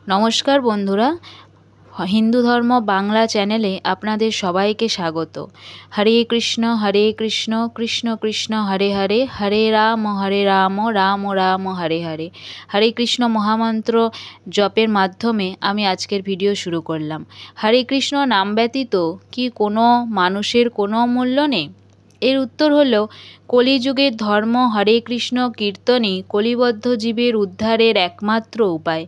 নমস্কার বন্ধুরা, হিন্দু ধর্ম বাংলা চ্যানেলে আপনাদের সবাইকে স্বাগত। হরে কৃষ্ণ কৃষ্ণ কৃষ্ণ হরে হরে, হরে রাম রাম রাম হরে হরে। হরে কৃষ্ণ মহামন্ত্র জপের মাধ্যমে আমি আজকের ভিডিও শুরু করলাম। হরে কৃষ্ণ নাম ব্যতীত কি কোনো মানুষের কোনো মূল্য নেই? এর উত্তর হলো, কলিযুগের ধর্ম হরে কৃষ্ণ কীর্তনই কলিবদ্ধ জীবের উদ্ধারের একমাত্র উপায়।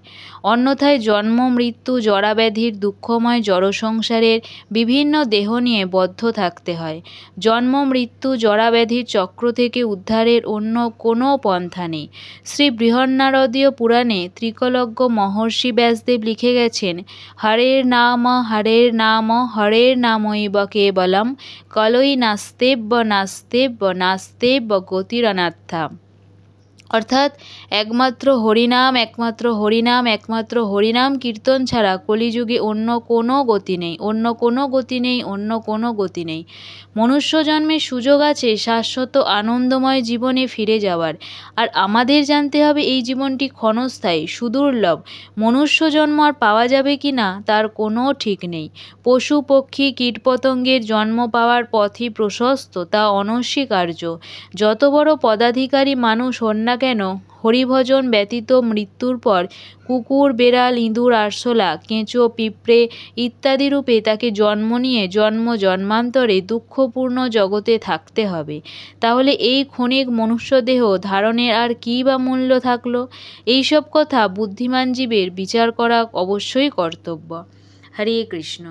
অন্যথায় জন্ম মৃত্যু জরাব্যাধির দুঃখময় জড়সংসারের বিভিন্ন দেহ নিয়ে বদ্ধ থাকতে হয়। জন্ম মৃত্যু জরাব্যাধির চক্র থেকে উদ্ধারের অন্য কোনো পন্থা নেই। শ্রী বৃহন্নারদীয় পুরাণে ত্রিকলজ্ঞ মহর্ষি ব্যাসদেব লিখে গেছেন, হরের নাম হরের নামৈব কেবলম কলই নাস্তেব্য গতিরনাথা। অর্থাৎ একমাত্র হরিনাম কীর্তন ছাড়া কলিযুগে অন্য কোনো গতি নেই। মনুষ্য জন্মের সুযোগ আছে শাশ্বত আনন্দময় জীবনে ফিরে যাওয়ার, আর আমাদের জানতে হবে এই জীবনটি ক্ষণস্থায়ী, সুদুর্লভ। মনুষ্য জন্ম আর পাওয়া যাবে কি না তার কোনো ঠিক নেই। পশু পক্ষী কীটপতঙ্গের জন্ম পাওয়ার পথই প্রশস্ত, তা অনস্বীকার্য। যত বড় পদাধিকারী মানুষ হন না কেন, হরিভজন ব্যতীত মৃত্যুর পর কুকুর বেড়াল ইঁদুর আরশোলা কেঁচো পিঁপড়ে ইত্যাদি রূপে তাকে জন্ম নিয়ে জন্মান্তরে দুঃখপূর্ণ জগতে থাকতে হবে। তাহলে এই ক্ষণিক মনুষ্যদেহ ধারণের আর কী বা মূল্য থাকলো? এইসব কথা বুদ্ধিমান জীবের বিচার করা অবশ্যই কর্তব্য। হরে কৃষ্ণ।